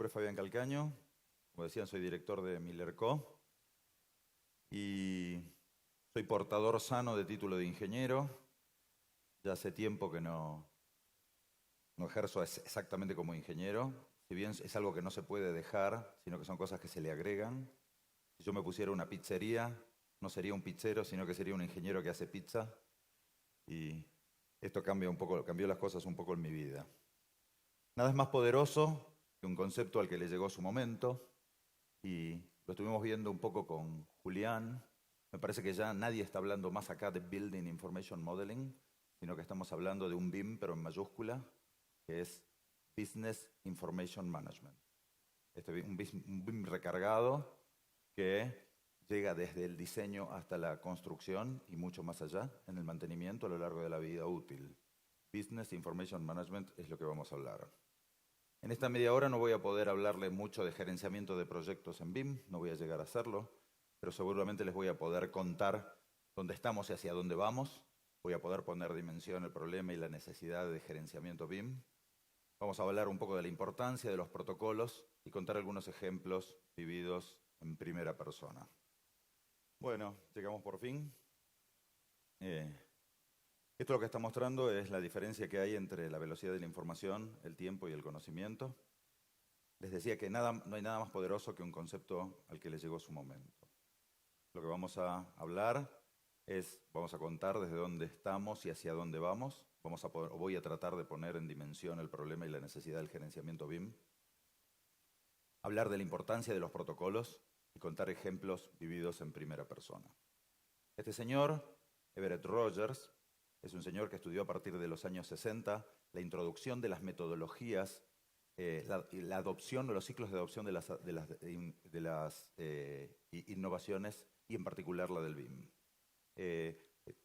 nombre es Fabián Calcaño, como decían soy director de Miller Co. Y soy portador sano de título de ingeniero. Ya hace tiempo que no ejerzo exactamente como ingeniero, si bien es algo que no se puede dejar, sino que son cosas que se le agregan. Si yo me pusiera una pizzería, no sería un pizzero, sino que sería un ingeniero que hace pizza. Y esto cambia un poco, cambió las cosas un poco en mi vida. Nada es más poderoso que un concepto al que le llegó su momento, y lo estuvimos viendo un poco con Julián. Me parece que ya nadie está hablando más acá de Building Information Modeling, sino que estamos hablando de un BIM, pero en mayúscula, que es Business Information Management. Un BIM recargado que llega desde el diseño hasta la construcción y mucho más allá, en el mantenimiento a lo largo de la vida útil. Business Information Management es lo que vamos a hablar. En esta media hora no voy a poder hablarle mucho de gerenciamiento de proyectos en BIM, no voy a llegar a hacerlo, pero seguramente les voy a poder contar dónde estamos y hacia dónde vamos. Voy a poder poner dimensión al problema y la necesidad de gerenciamiento BIM. Vamos a hablar un poco de la importancia de los protocolos y contar algunos ejemplos vividos en primera persona. Bueno, llegamos por fin. Esto lo que está mostrando es la diferencia que hay entre la velocidad de la información, el tiempo y el conocimiento. Les decía que no hay nada más poderoso que un concepto al que le llegó su momento. Lo que vamos a hablar vamos a contar desde dónde estamos y hacia dónde vamos. Voy a tratar de poner en dimensión el problema y la necesidad del gerenciamiento BIM. Hablar de la importancia de los protocolos y contar ejemplos vividos en primera persona. Este señor, Everett Rogers, es un señor que estudió a partir de los años 60 la introducción de las metodologías, la adopción o los ciclos de adopción de las innovaciones y en particular la del BIM.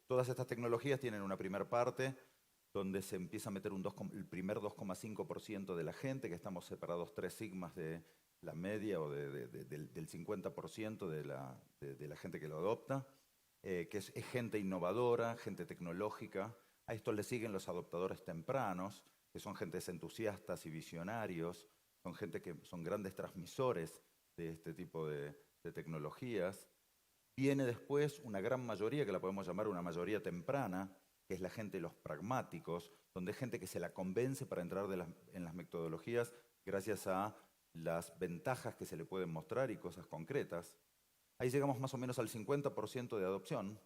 Todas estas tecnologías tienen una primera parte donde se empieza a meter el primer 2,5% de la gente, que estamos separados 3 sigmas de la media o del 50% de la gente que lo adopta. Que es gente innovadora, gente tecnológica. A esto le siguen los adoptadores tempranos, que son gentes entusiastas y visionarios, son gente que son grandes transmisores de este tipo de tecnologías. Viene después una gran mayoría, que la podemos llamar una mayoría temprana, que es la gente, los pragmáticos, donde hay gente que se la convence para entrar en las metodologías gracias a las ventajas que se le pueden mostrar y cosas concretas. Ahí llegamos más o menos al 50% de adopción.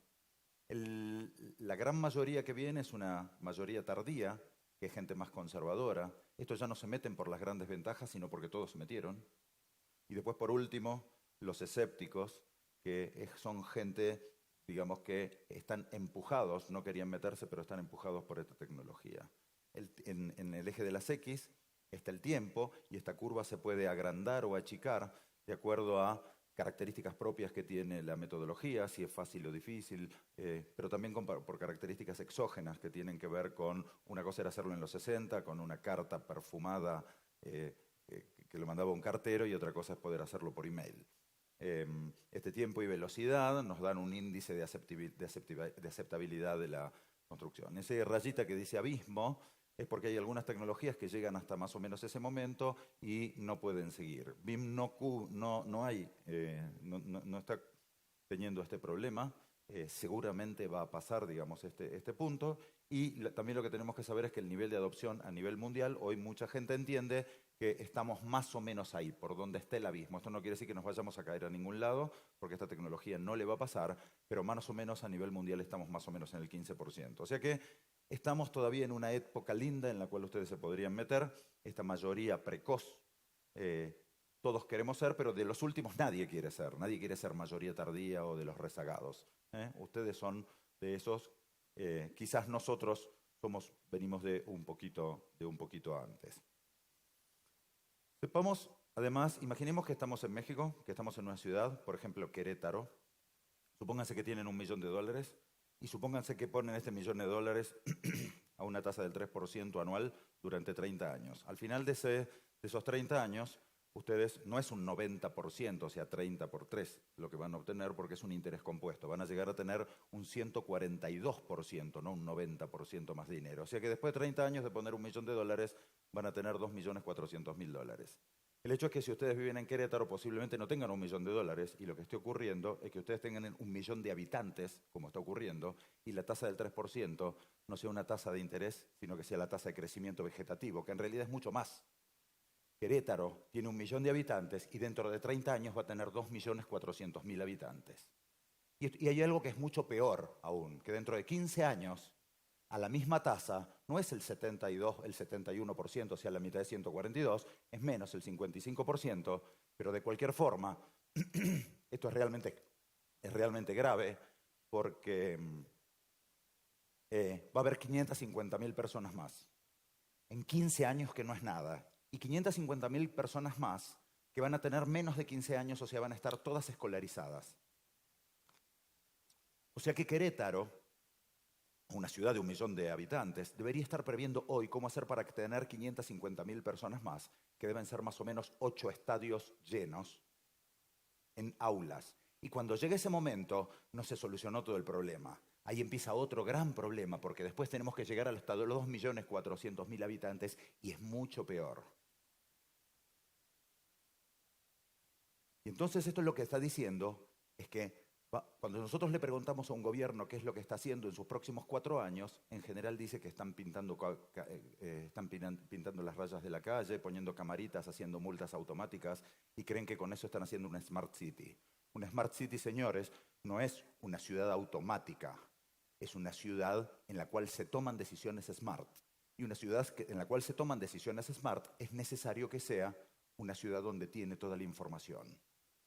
La gran mayoría que viene es una mayoría tardía, que es gente más conservadora. Estos ya no se meten por las grandes ventajas, sino porque todos se metieron. Y después, por último, los escépticos, que son gente, digamos, que están empujados, no querían meterse, pero están empujados por esta tecnología. En el eje de las X está el tiempo, y esta curva se puede agrandar o achicar de acuerdo a características propias que tiene la metodología, si es fácil o difícil, pero también por características exógenas que tienen que ver con, una cosa era hacerlo en los 60, con una carta perfumada que lo mandaba un cartero, y otra cosa es poder hacerlo por email. Este tiempo y velocidad nos dan un índice de aceptabilidad de la construcción. Esa rayita que dice abismo es porque hay algunas tecnologías que llegan hasta más o menos ese momento y no pueden seguir. BIM no está teniendo este problema. Seguramente va a pasar, digamos, este punto. Y también lo que tenemos que saber es que el nivel de adopción a nivel mundial, hoy mucha gente entiende que estamos más o menos ahí, por donde está el abismo. Esto no quiere decir que nos vayamos a caer a ningún lado, porque esta tecnología no le va a pasar, pero más o menos a nivel mundial estamos más o menos en el 15%. O sea que estamos todavía en una época linda en la cual ustedes se podrían meter, esta mayoría precoz. Todos queremos ser, pero de los últimos nadie quiere ser. Nadie quiere ser mayoría tardía o de los rezagados. Ustedes son de esos. Quizás nosotros venimos de un poquito antes. Sepamos, además, imaginemos que estamos en México, que estamos en una ciudad, por ejemplo, Querétaro. Supónganse que tienen $1 millón y supónganse que ponen este $1 millón a una tasa del 3% anual durante 30 años. Al final de esos 30 años, ustedes no es un 90%, o sea, 30 por 3, lo que van a obtener, porque es un interés compuesto. Van a llegar a tener un 142%, no un 90% más dinero. O sea que después de 30 años de poner $1 millón, van a tener $2.400.000. El hecho es que si ustedes viven en Querétaro posiblemente no tengan $1.000.000 y lo que esté ocurriendo es que ustedes tengan 1.000.000 de habitantes, como está ocurriendo, y la tasa del 3% no sea una tasa de interés, sino que sea la tasa de crecimiento vegetativo, que en realidad es mucho más. Querétaro tiene 1.000.000 de habitantes y dentro de 30 años va a tener 2.400.000 habitantes. Y hay algo que es mucho peor aún, que dentro de 15 años a la misma tasa, no es el 72, el 71%, o sea, la mitad de 142, es menos el 55%, pero de cualquier forma, esto es realmente grave porque va a haber 550.000 personas más. En 15 años, que no es nada. Y 550.000 personas más que van a tener menos de 15 años, o sea, van a estar todas escolarizadas. O sea que Querétaro, una ciudad de 1.000.000 de habitantes, debería estar previendo hoy cómo hacer para tener 550.000 personas más, que deben ser más o menos 8 estadios llenos en aulas. Y cuando llegue ese momento, no se solucionó todo el problema. Ahí empieza otro gran problema, porque después tenemos que llegar hasta los 2.400.000 habitantes y es mucho peor. Y entonces esto es lo que está diciendo, es que cuando nosotros le preguntamos a un gobierno qué es lo que está haciendo en sus próximos 4 años, en general dice que están pintando las rayas de la calle, poniendo camaritas, haciendo multas automáticas y creen que con eso están haciendo una Smart City. Una Smart City, señores, no es una ciudad automática, es una ciudad en la cual se toman decisiones smart. Y una ciudad en la cual se toman decisiones smart es necesario que sea una ciudad donde tiene toda la información.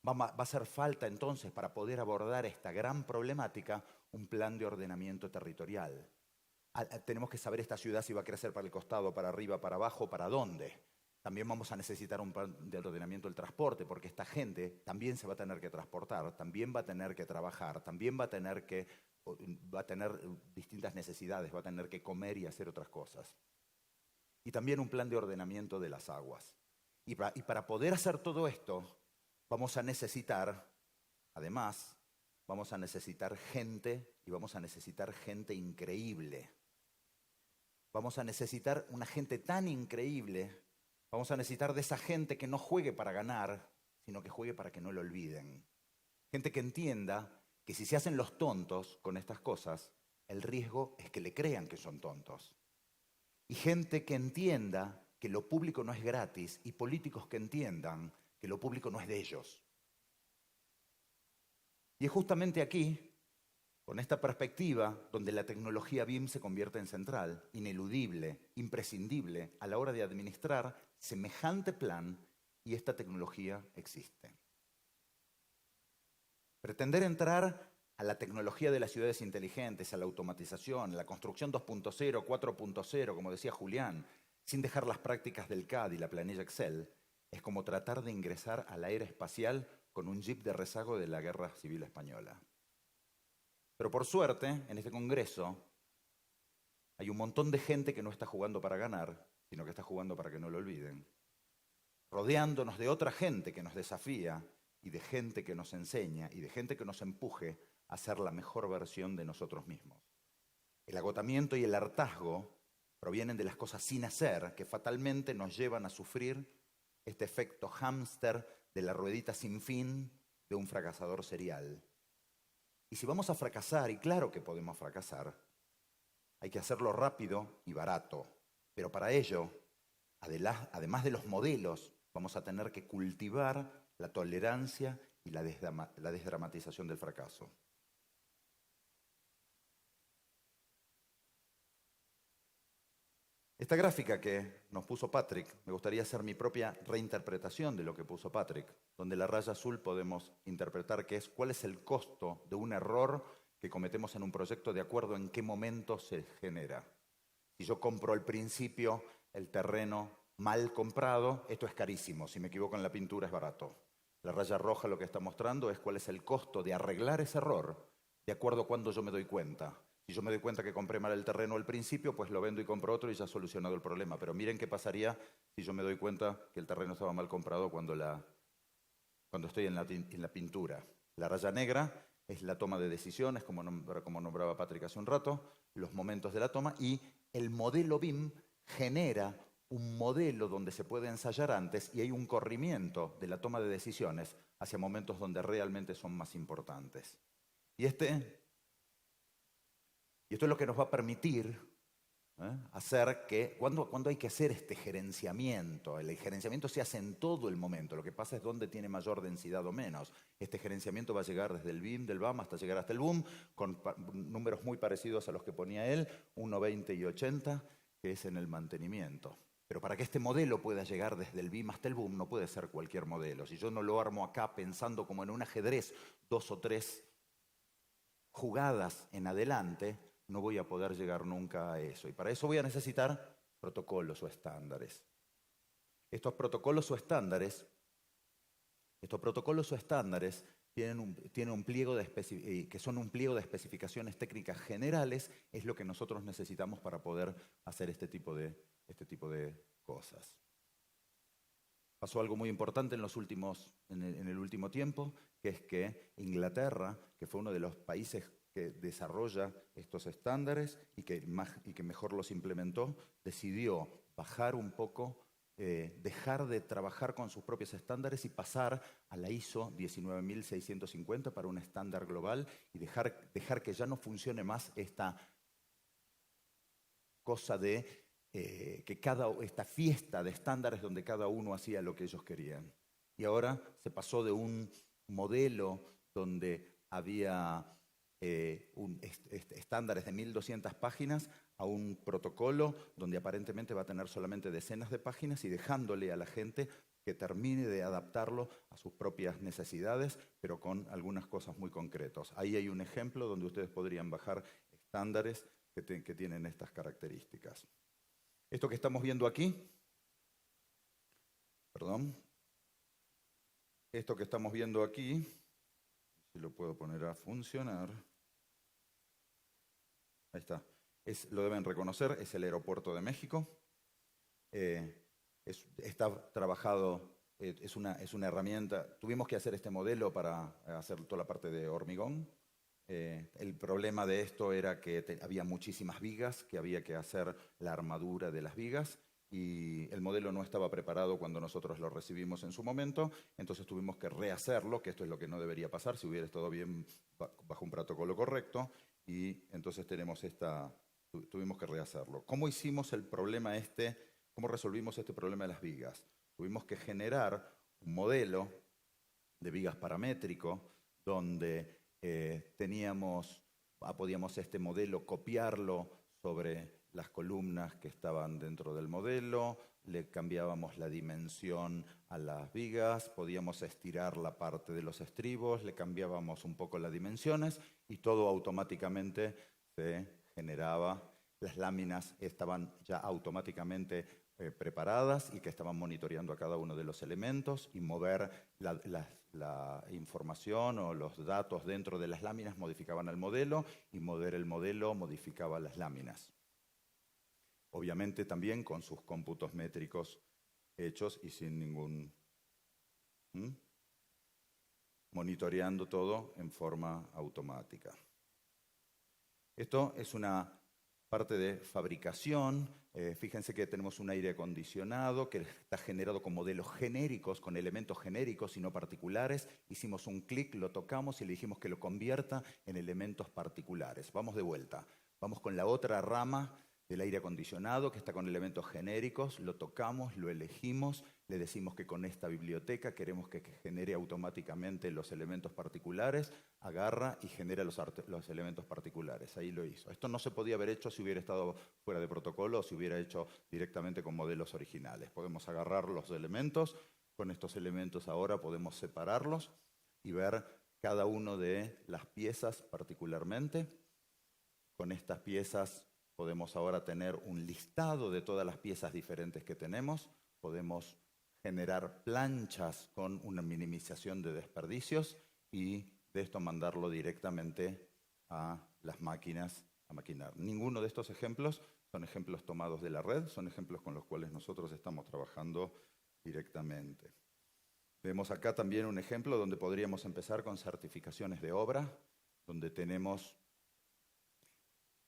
Va a hacer falta entonces, para poder abordar esta gran problemática, un plan de ordenamiento territorial. Tenemos que saber esta ciudad si va a crecer para el costado, para arriba, para abajo, para dónde. También vamos a necesitar un plan de ordenamiento del transporte, porque esta gente también se va a tener que transportar, también va a tener que trabajar, también va a tener distintas necesidades, va a tener que comer y hacer otras cosas. Y también un plan de ordenamiento de las aguas. Y para poder hacer todo esto, vamos a necesitar, además, vamos a necesitar gente, y vamos a necesitar gente increíble. Vamos a necesitar una gente tan increíble, vamos a necesitar de esa gente que no juegue para ganar, sino que juegue para que no lo olviden. Gente que entienda que si se hacen los tontos con estas cosas, el riesgo es que le crean que son tontos. Y gente que entienda que lo público no es gratis, y políticos que entiendan que lo público no es de ellos. Y es justamente aquí, con esta perspectiva, donde la tecnología BIM se convierte en central, ineludible, imprescindible a la hora de administrar semejante plan, y esta tecnología existe. Pretender entrar a la tecnología de las ciudades inteligentes, a la automatización, a la construcción 2.0, 4.0, como decía Julián, sin dejar las prácticas del CAD y la planilla Excel, es como tratar de ingresar a la era espacial con un jeep de rezago de la Guerra Civil Española. Pero por suerte, en este congreso, hay un montón de gente que no está jugando para ganar, sino que está jugando para que no lo olviden, rodeándonos de otra gente que nos desafía, y de gente que nos enseña, y de gente que nos empuje a ser la mejor versión de nosotros mismos. El agotamiento y el hartazgo provienen de las cosas sin hacer, que fatalmente nos llevan a sufrir este efecto hámster de la ruedita sin fin de un fracasador serial. Y si vamos a fracasar, y claro que podemos fracasar, hay que hacerlo rápido y barato. Pero para ello, además de los modelos, vamos a tener que cultivar la tolerancia y la desdramatización del fracaso. Esta gráfica que nos puso Patrick, me gustaría hacer mi propia reinterpretación de lo que puso Patrick, donde la raya azul podemos interpretar que es cuál es el costo de un error que cometemos en un proyecto de acuerdo en qué momento se genera. Si yo compro al principio el terreno mal comprado, esto es carísimo. Si me equivoco en la pintura es barato. La raya roja lo que está mostrando es cuál es el costo de arreglar ese error de acuerdo a cuando yo me doy cuenta. Si yo me doy cuenta que compré mal el terreno al principio, pues lo vendo y compro otro y ya he solucionado el problema. Pero miren qué pasaría si yo me doy cuenta que el terreno estaba mal comprado cuando estoy en la pintura. La raya negra es la toma de decisiones, como nombraba Patrick hace un rato, los momentos de la toma, y el modelo BIM genera un modelo donde se puede ensayar antes y hay un corrimiento de la toma de decisiones hacia momentos donde realmente son más importantes. Y esto es lo que nos va a permitir hacer que, cuando hay que hacer este gerenciamiento, el gerenciamiento se hace en todo el momento, lo que pasa es dónde tiene mayor densidad o menos. Este gerenciamiento va a llegar desde el BIM, del BAM, hasta llegar hasta el BOOM, con números muy parecidos a los que ponía él, 1, 20 y 80, que es en el mantenimiento. Pero para que este modelo pueda llegar desde el BIM hasta el BOOM, no puede ser cualquier modelo. Si yo no lo armo acá pensando como en un ajedrez, 2 o 3 jugadas en adelante, no voy a poder llegar nunca a eso. Y para eso voy a necesitar protocolos o estándares. Estos protocolos o estándares tienen un pliego que son un pliego de especificaciones técnicas generales, es lo que nosotros necesitamos para poder hacer este tipo de cosas. Pasó algo muy importante en el último tiempo, que es que Inglaterra, que fue uno de los países que desarrolla estos estándares y que mejor los implementó, decidió bajar un poco, dejar de trabajar con sus propios estándares y pasar a la ISO 19650 para un estándar global y dejar que ya no funcione más esta cosa de esta fiesta de estándares donde cada uno hacía lo que ellos querían. Y ahora se pasó de un modelo donde había estándares de 1200 páginas a un protocolo donde aparentemente va a tener solamente decenas de páginas y dejándole a la gente que termine de adaptarlo a sus propias necesidades, pero con algunas cosas muy concretas. Ahí hay un ejemplo donde ustedes podrían bajar estándares que tienen estas características. Esto que estamos viendo aquí, esto que estamos viendo aquí, si lo puedo poner a funcionar, ahí está, lo deben reconocer, es el Aeropuerto de México. Está trabajado, es una herramienta. Tuvimos que hacer este modelo para hacer toda la parte de hormigón. El problema de esto era que había muchísimas vigas, que había que hacer la armadura de las vigas y el modelo no estaba preparado cuando nosotros lo recibimos en su momento, entonces tuvimos que rehacerlo, que esto es lo que no debería pasar si hubiera estado bien bajo un protocolo correcto, y entonces tuvimos que rehacerlo. ¿Cómo hicimos el problema cómo resolvimos este problema de las vigas? Tuvimos que generar un modelo de vigas paramétrico donde podíamos este modelo copiarlo sobre las columnas que estaban dentro del modelo, le cambiábamos la dimensión a las vigas, podíamos estirar la parte de los estribos, le cambiábamos un poco las dimensiones y todo automáticamente se generaba. Las láminas estaban ya automáticamente preparadas y que estaban monitoreando a cada uno de los elementos y mover la información o los datos dentro de las láminas modificaban el modelo y mover el modelo modificaba las láminas. Obviamente también con sus cómputos métricos hechos y sin ningún... monitoreando todo en forma automática. Esto es una parte de fabricación. Fíjense que tenemos un aire acondicionado que está generado con modelos genéricos, con elementos genéricos y no particulares. Hicimos un clic, lo tocamos y le dijimos que lo convierta en elementos particulares. Vamos de vuelta. Vamos con la otra rama del aire acondicionado que está con elementos genéricos, lo tocamos, lo elegimos, le decimos que con esta biblioteca queremos que genere automáticamente los elementos particulares, agarra y genera los elementos particulares. Ahí lo hizo. Esto no se podía haber hecho si hubiera estado fuera de protocolo o si hubiera hecho directamente con modelos originales. Podemos agarrar los elementos, con estos elementos ahora podemos separarlos y ver cada uno de las piezas particularmente. Con estas piezas podemos ahora tener un listado de todas las piezas diferentes que tenemos. Podemos generar planchas con una minimización de desperdicios y de esto mandarlo directamente a las máquinas a maquinar. Ninguno de estos ejemplos son ejemplos tomados de la red, son ejemplos con los cuales nosotros estamos trabajando directamente. Vemos acá también un ejemplo donde podríamos empezar con certificaciones de obra, donde tenemos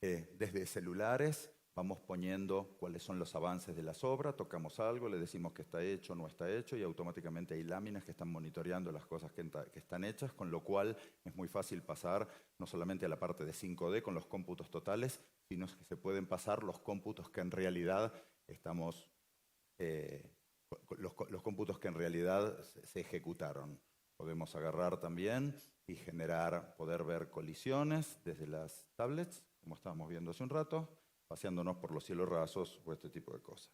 desde celulares, vamos poniendo cuáles son los avances de las obras, tocamos algo, le decimos que está hecho, no está hecho, y automáticamente hay láminas que están monitoreando las cosas que están hechas, con lo cual es muy fácil pasar no solamente a la parte de 5D con los cómputos totales, sino que se pueden pasar los cómputos que en realidad estamos... los cómputos que en realidad se ejecutaron. Podemos agarrar también y poder ver colisiones desde las tablets, como estábamos viendo hace un rato, paseándonos por los cielos rasos o este tipo de cosas.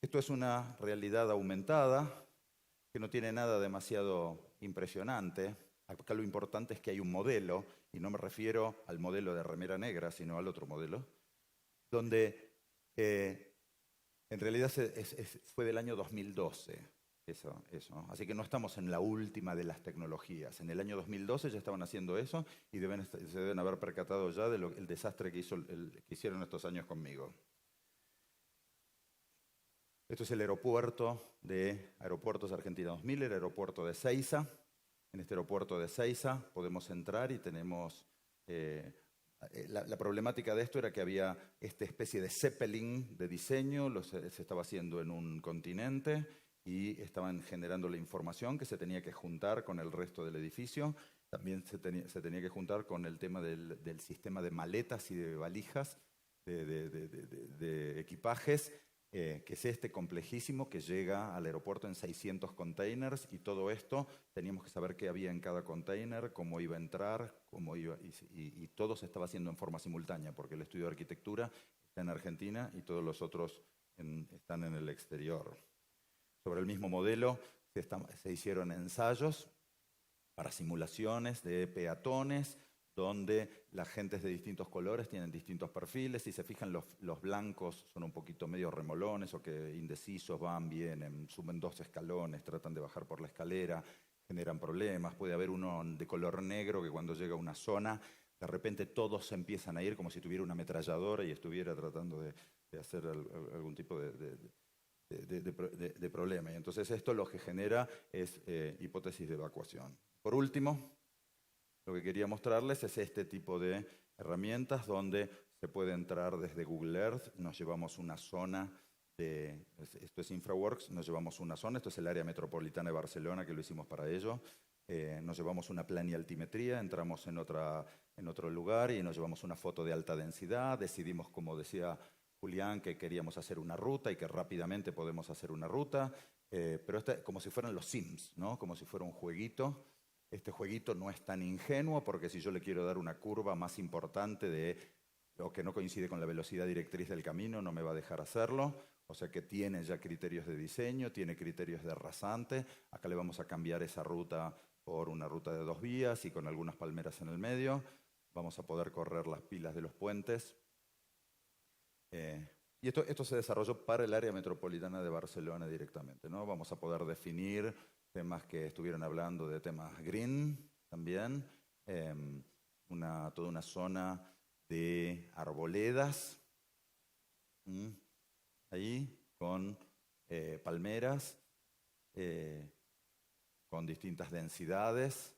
Esto es una realidad aumentada que no tiene nada demasiado impresionante. Acá lo importante es que hay un modelo, y no me refiero al modelo de remera negra, sino al otro modelo, donde en realidad fue del año 2012, eso. Así que no estamos en la última de las tecnologías. En el año 2012 ya estaban haciendo eso y se deben haber percatado ya del desastre que hicieron estos años conmigo. Esto es el aeropuerto de Aeropuertos Argentina 2000, el aeropuerto de Ezeiza. En este aeropuerto de Ezeiza podemos entrar y tenemos... La problemática de esto era que había esta especie de Zeppelin de diseño, se estaba haciendo en un continente y estaban generando la información que se tenía que juntar con el resto del edificio. También se tenía que juntar con el tema del sistema de maletas y de valijas, de equipajes, que es complejísimo, que llega al aeropuerto en 600 containers, y todo esto teníamos que saber qué había en cada container, cómo iba a entrar, y todo se estaba haciendo en forma simultánea, porque el estudio de arquitectura está en Argentina y todos los otros están en el exterior. Sobre el mismo modelo se hicieron ensayos para simulaciones de peatones, donde las gentes de distintos colores tienen distintos perfiles. Si se fijan, los blancos son un poquito medio remolones o que indecisos, van, vienen, suben 2 escalones, tratan de bajar por la escalera, generan problemas. Puede haber uno de color negro que cuando llega a una zona, de repente todos se empiezan a ir como si tuviera una ametralladora y estuviera tratando de hacer algún tipo de problema. Y entonces esto lo que genera es hipótesis de evacuación. Por último, lo que quería mostrarles es este tipo de herramientas donde se puede entrar desde Google Earth. Nos llevamos una zona esto es InfraWorks, nos llevamos una zona, esto es el área metropolitana de Barcelona, que lo hicimos para ello. Nos llevamos una planialtimetría, entramos en otro lugar y nos llevamos una foto de alta densidad. Decidimos, como decía Julián, que queríamos hacer una ruta y que rápidamente podemos hacer una ruta, pero como si fueran los Sims, ¿no? Como si fuera un jueguito. Este jueguito no es tan ingenuo, porque si yo le quiero dar una curva más importante o que no coincide con la velocidad directriz del camino, no me va a dejar hacerlo. O sea que tiene ya criterios de diseño, tiene criterios de rasante. Acá le vamos a cambiar esa ruta por una ruta de 2 vías y con algunas palmeras en el medio. Vamos a poder correr las pilas de los puentes. Y esto se desarrolló para el área metropolitana de Barcelona directamente, ¿no? Vamos a poder definir temas que estuvieron hablando de temas green también, toda una zona de arboledas, ahí con palmeras, con distintas densidades.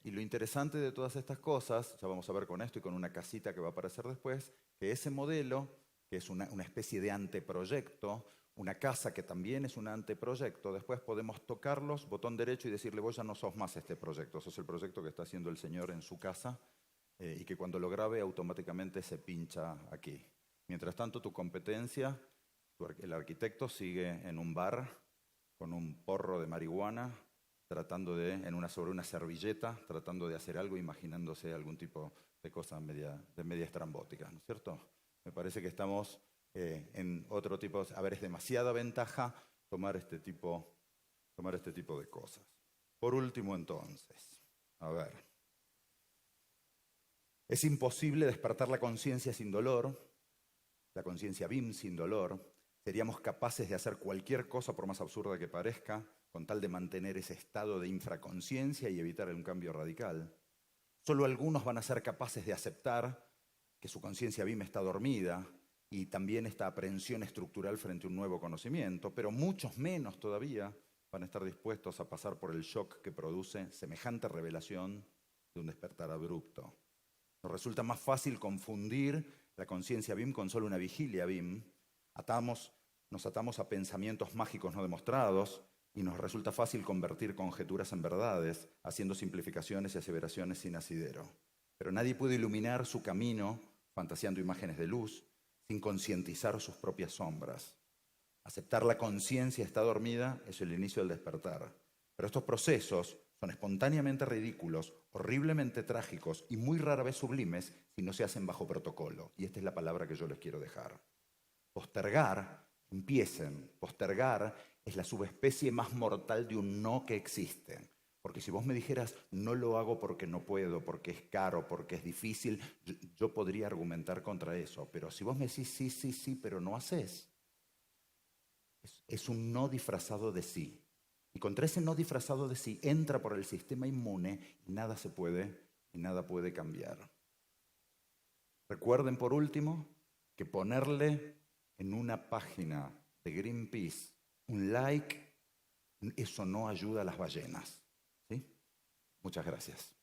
Y lo interesante de todas estas cosas, ya vamos a ver con esto y con una casita que va a aparecer después, que ese modelo, que es una especie de anteproyecto, una casa que también es un anteproyecto, después podemos tocarlos, botón derecho, y decirle: vos ya no sos más este proyecto, sos el proyecto que está haciendo el señor en su casa, y que cuando lo grabe automáticamente se pincha aquí. Mientras tanto, tu competencia, el arquitecto, sigue en un bar con un porro de marihuana, tratando sobre una servilleta, tratando de hacer algo, imaginándose algún tipo de cosa media estrambótica, ¿no es cierto? Me parece que estamos en otro tipo. A ver, es demasiada ventaja tomar este tipo de cosas. Por último, entonces, a ver. Es imposible despertar la conciencia sin dolor, la conciencia BIM sin dolor. Seríamos capaces de hacer cualquier cosa, por más absurda que parezca, con tal de mantener ese estado de infraconciencia y evitar un cambio radical. Solo algunos van a ser capaces de aceptar que su conciencia BIM está dormida y también esta aprehensión estructural frente a un nuevo conocimiento, pero muchos menos todavía van a estar dispuestos a pasar por el shock que produce semejante revelación de un despertar abrupto. Nos resulta más fácil confundir la conciencia BIM con solo una vigilia BIM. Nos atamos a pensamientos mágicos no demostrados y nos resulta fácil convertir conjeturas en verdades, haciendo simplificaciones y aseveraciones sin asidero. Pero nadie puede iluminar su camino fantaseando imágenes de luz sin concientizar sus propias sombras. Aceptar la conciencia está dormida es el inicio del despertar. Pero estos procesos son espontáneamente ridículos, horriblemente trágicos y muy rara vez sublimes si no se hacen bajo protocolo. Y esta es la palabra que yo les quiero dejar. Postergar, postergar es la subespecie más mortal de un no que existe. Porque si vos me dijeras, no lo hago porque no puedo, porque es caro, porque es difícil, yo podría argumentar contra eso. Pero si vos me decís sí, pero no haces, es un no disfrazado de sí. Y contra ese no disfrazado de sí entra por el sistema inmune y nada puede cambiar. Recuerden por último que ponerle en una página de Greenpeace un like, eso no ayuda a las ballenas. ¿Sí? Muchas gracias.